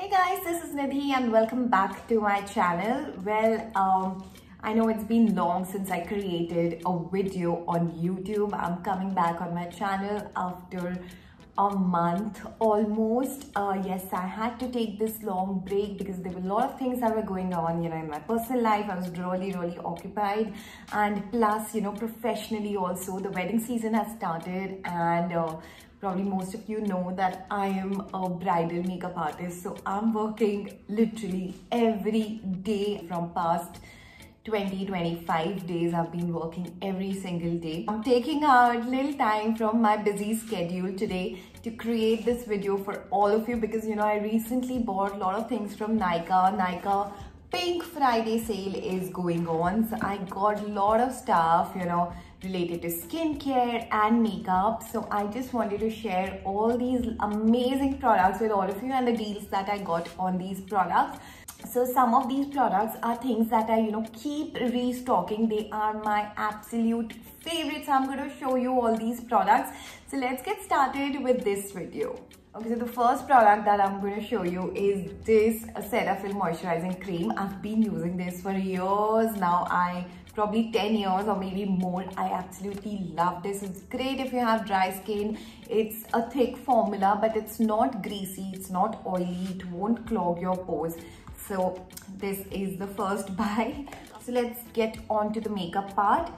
Hey guys, this is Nidhi and welcome back to my channel. Well, I know it's been long since I created a video on YouTube. I'm coming back on my channel after a month almost. Yes, I had to take this long break because there were a lot of things that were going on, in my personal life. I was really occupied, and plus, professionally also, the wedding season has started, and probably most of you know that I am a bridal makeup artist. So I'm working literally every day from past 25 days. I've been working every single day. I'm taking out little time from my busy schedule today to create this video for all of you because I recently bought a lot of things from NYKAA. NYKAA Pink Friday sale is going on, so I got a lot of stuff related to skincare and makeup. So I just wanted to share all these amazing products with all of you and the deals that I got on these products. So some of these products are things that I keep restocking. They are my absolute favorites. I'm going to show you all these products. So let's get started with this video. Okay, so the first product that I'm going to show you is this Acetyl Moisturizing Cream. I've been using this for years now. Probably 10 years or maybe more. I absolutely love this. It's great if you have dry skin. It's a thick formula, but it's not greasy, it's not oily, it won't clog your pores. So this is the first buy. So let's get on to the makeup part.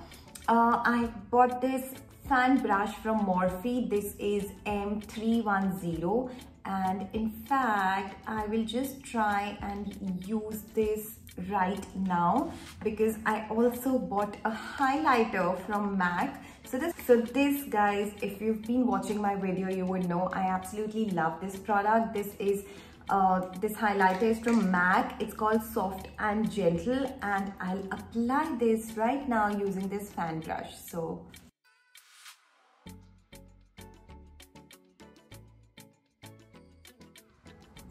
I bought this fan brush from Morphe. This is M310, and in fact I will just try and use this right now because I also bought a highlighter from MAC. So this guys, if you've been watching my video, you would know I absolutely love this product. This highlighter is from MAC. It's called Soft and Gentle, and I'll apply this right now using this fan brush. So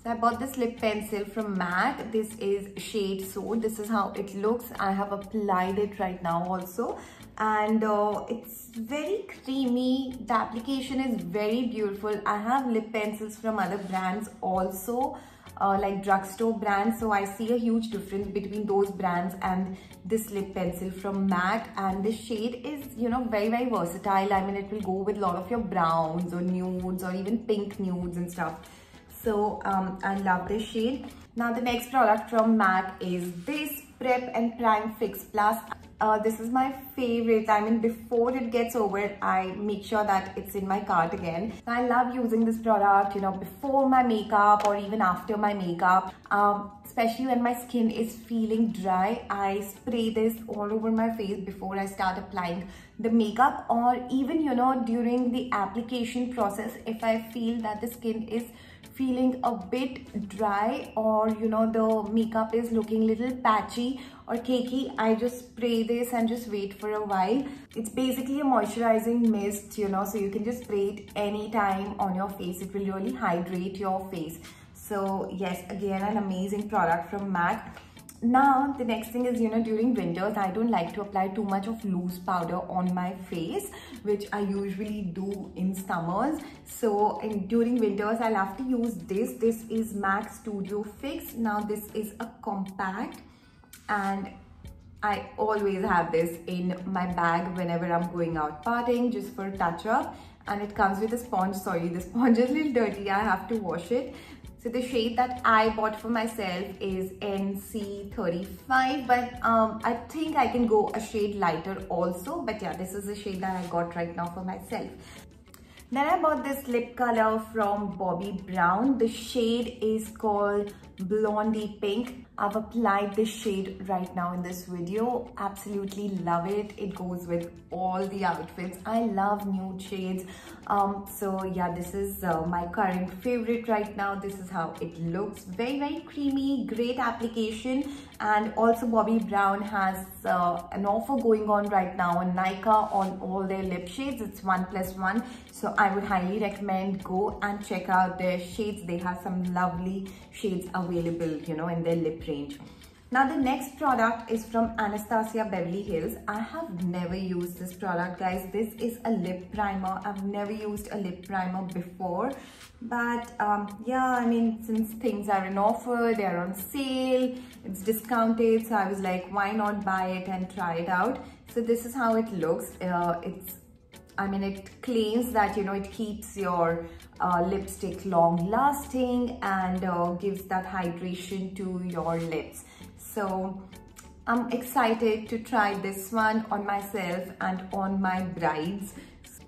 I bought this lip pencil from MAC. This is shade So. This is how it looks. I have applied it right now also, and it's very creamy. The application is very beautiful. I have lip pencils from other brands also, like drugstore brands. So I see a huge difference between those brands and this lip pencil from MAC. And the shade is, very versatile. I mean, it will go with a lot of your browns or nudes or even pink nudes and stuff. So I love this shade. Now the next product from MAC is this Prep and Prime Fix Plus. This is my favorite. I mean, before it gets over, I make sure that it's in my cart again. I love using this product, before my makeup or even after my makeup. Especially when my skin is feeling dry, I spray this all over my face before I start applying the makeup, or even, during the application process, if I feel that the skin is feeling a bit dry, or the makeup is looking a little patchy or cakey, I just spray this and just wait for a while. It's basically a moisturizing mist, so you can just spray it anytime on your face. It will really hydrate your face. So yes, again, an amazing product from MAC. Now the next thing is, during winters, I don't like to apply too much of loose powder on my face, which I usually do in summers. So during winters, I'll have to use this. This is MAC Studio Fix. Now this is a compact, and I always have this in my bag whenever I'm going out partying, just for touch up. And it comes with a sponge. Sorry, the sponge is a little dirty. I have to wash it. So the shade that I bought for myself is NC35, but I think I can go a shade lighter also. But yeah, this is the shade that I got right now for myself. Then I bought this lip color from Bobbi Brown. The shade is called Blondie Pink. I've applied this shade right now in this video. Absolutely love it. It goes with all the outfits. I love nude shades. So yeah, this is my current favorite right now. This is how it looks. Very creamy, great application. And also Bobbi Brown has an offer going on right now on NYKAA on all their lip shades. It's 1+1. So I would highly recommend go and check out their shades. They have some lovely shades available, in their lip range. Now the next product is from Anastasia Beverly Hills. I have never used this product, guys. This is a lip primer. I've never used a lip primer before, but yeah, I mean, since things are in offer, they're on sale, it's discounted, so I was like, why not buy it and try it out. So this is how it looks. It claims that, you know, it keeps your lipstick long lasting and gives that hydration to your lips. So I'm excited to try this one on myself and on my brides.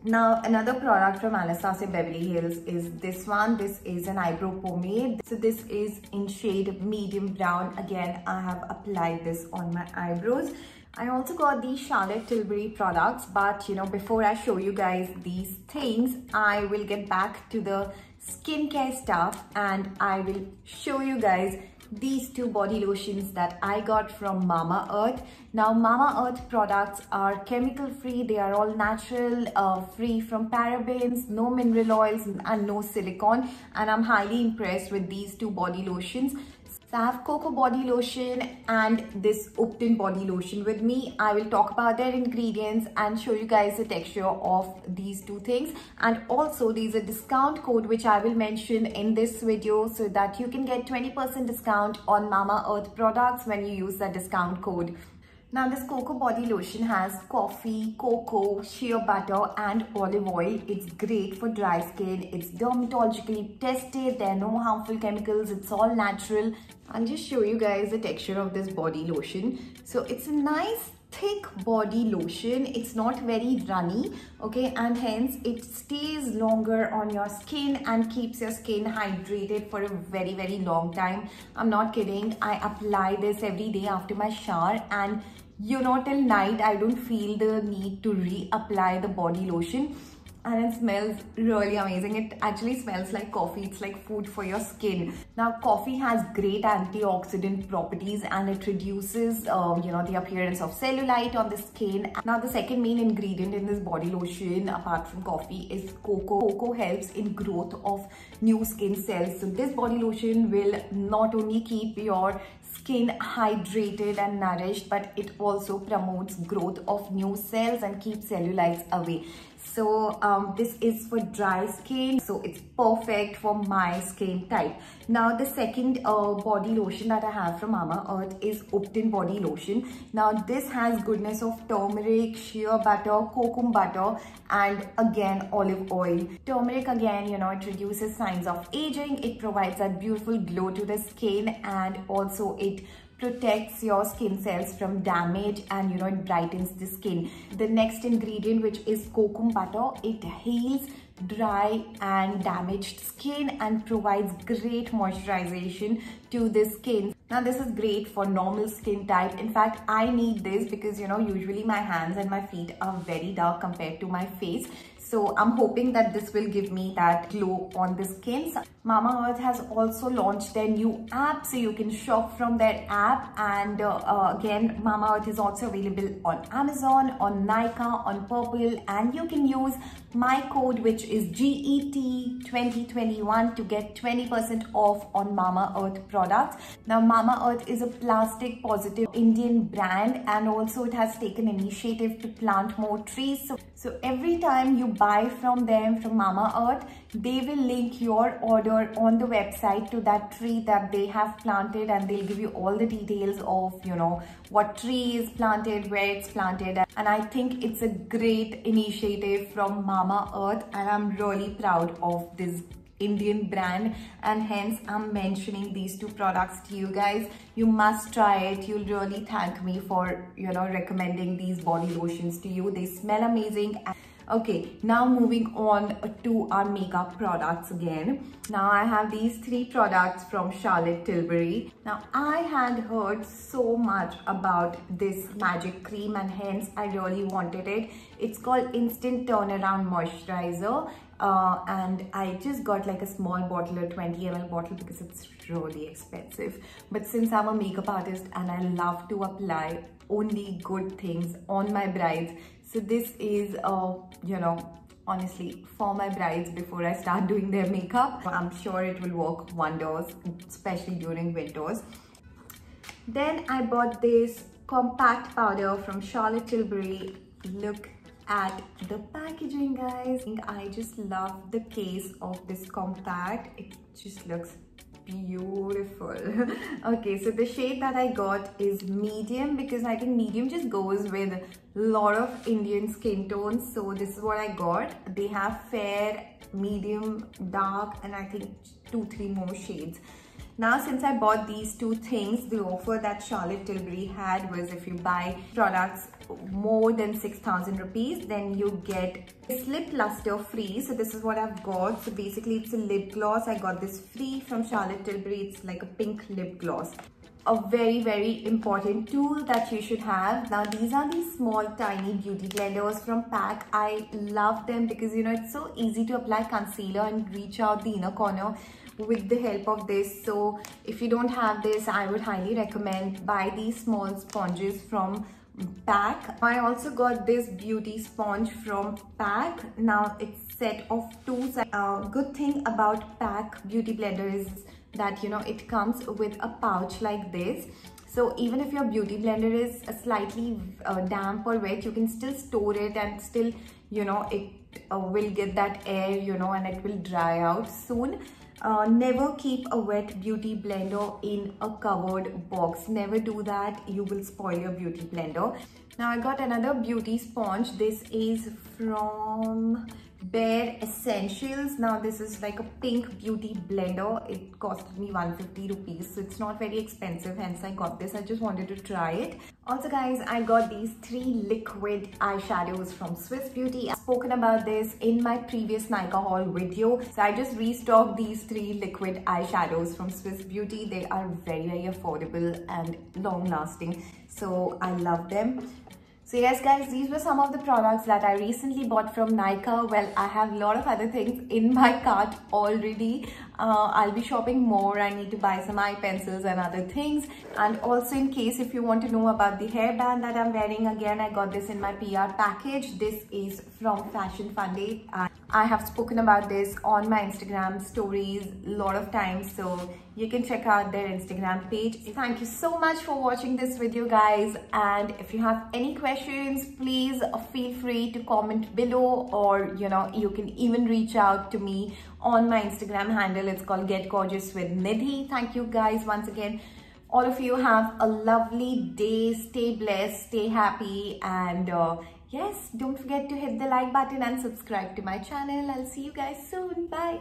Now another product from Anastasia Beverly Hills is this one. This is an eyebrow pomade. So this is in shade medium brown. Again, I have applied this on my eyebrows. I also got these Charlotte Tilbury products, but you know, before I show you guys these things, I will get back to the skincare stuff and I will show you guys these two body lotions that I got from Mamaearth. Now Mamaearth products are chemical free, they are all natural, free from parabens, no mineral oils and no silicone, and I'm highly impressed with these two body lotions. So I have Cocoa body lotion and this Upton body lotion with me. I will talk about their ingredients and show you guys the texture of these two things. And also there's a discount code which I will mention in this video so that you can get 20% discount on Mamaearth products when you use that discount code. Now this Cocoa body lotion has coffee, cocoa, shea butter and olive oil. It's great for dry skin. It's dermatologically tested. There are no harmful chemicals. It's all natural. I'll just show you guys the texture of this body lotion. So it's a nice thick body lotion. It's not very runny, okay, and hence it stays longer on your skin and keeps your skin hydrated for a very, very long time. I'm not kidding. I apply this every day after my shower, and you know, till night I don't feel the need to reapply the body lotion, and it smells really amazing. It actually smells like coffee. It's like food for your skin. Now coffee has great antioxidant properties and it reduces the appearance of cellulite on the skin. Now the second main ingredient in this body lotion apart from coffee is cocoa. Cocoa helps in growth of new skin cells. So this body lotion will not only keep your skin hydrated and nourished, but it also promotes growth of new cells and keeps cellulites away. So this is for dry skin, so it's perfect for my skin type. Now the second body lotion that I have from Mamaearth is Upton body lotion. Now this has goodness of turmeric, shea butter, cocoa butter and again olive oil. Turmeric, again, you know, it reduces signs of aging. It provides that beautiful glow to the skin, and also it protects your skin cells from damage, and you know, it brightens the skin. The next ingredient, which is cocoa butter, it heals dry and damaged skin and provides great moisturization to the skin. Now this is great for normal skin type. In fact, I need this because, you know, usually my hands and my feet are very dark compared to my face. So I'm hoping that this will give me that glow on the skin. So Mamaearth has also launched their new app, so you can shop from their app. And again, Mamaearth is also available on Amazon, on NYKAA, on Purple, and you can use my code, which is GET2021, to get 20% off on Mamaearth products. Now Mamaearth is a plastic positive Indian brand, and also it has taken initiative to plant more trees. So every time you buy from them, from Mamaearth, they will link your order on the website to that tree that they have planted, and they'll give you all the details of, you know, what tree is planted, where it's planted. And I think it's a great initiative from Mamaearth, and I'm really proud of this Indian brand, and hence I'm mentioning these two products to you guys. You must try it. You'll really thank me for, you know, recommending these body lotions to you. They smell amazing. Okay, now moving on to our makeup products again. Now I have these three products from Charlotte Tilbury. Now I had heard so much about this magic cream, and hence I really wanted it. It's called Instant Turnaround Moisturizer. And I just got like a small bottle, a 20 ml bottle, because it's really expensive. But since I'm a makeup artist and I love to apply only good things on my brides, so this is you know, honestly, for my brides before I start doing their makeup. I'm sure it will work wonders, especially during winters. Then I bought this compact powder from Charlotte Tilbury. Look at the packaging, guys. I just love the case of this compact. It just looks beautiful. Okay, so the shade that I got is medium, because I think medium just goes with a lot of Indian skin tones. So this is what I got. They have fair, medium, dark, and I think 2-3 more shades. Now, since I bought these two things, the offer that Charlotte Tilbury had was if you buy products more than 6,000 rupees, then you get this lip luster free. So this is what I've got. So basically it's a lip gloss. I got this free from Charlotte Tilbury. It's like a pink lip gloss. A very important tool that you should have. Now these are these small tiny beauty blenders from PAC. I love them because, you know, it's so easy to apply concealer and reach out the inner corner with the help of this. So if you don't have this, I would highly recommend buy these small sponges from PAC. I also got this beauty sponge from PAC. Now it's set of two. Good thing about PAC beauty blender is that, you know, it comes with a pouch like this. So even if your beauty blender is slightly damp or wet, you can still store it and still, you know, it will get that air, you know, and it will dry out soon. Never keep a wet beauty blender in a covered box. Never do that. You will spoil your beauty blender. Now I got another beauty sponge. This is from Bare Essentials. Now this is like a pink beauty blender. It costed me 150 rupees, so it's not very expensive, hence I got this. I just wanted to try it. Also guys, I got these 3 liquid eyeshadows from Swiss Beauty. I've spoken about this in my previous NYKAA haul video. So I just restocked these 3 liquid eyeshadows from Swiss Beauty. They are very affordable and long lasting. So I love them. So yes guys, these were some of the products that I recently bought from NYKAA. Well, I have a lot of other things in my cart already. I'll be shopping more. I need to buy some eye pencils and other things. And also, in case if you want to know about the hairband that I'm wearing, again, I got this in my PR package. This is from Fashion Fun Day. I have spoken about this on my Instagram stories a lot of times, so you can check out their Instagram page. Thank you so much for watching this video, guys. And if you have any questions, please feel free to comment below, or you know, you can even reach out to me on my Instagram handle. It's called Get Gorgeous with Nidhi. Thank you guys once again. All of you have a lovely day. Stay blessed, stay happy, and yes, don't forget to hit the like button and subscribe to my channel. I'll see you guys soon. Bye.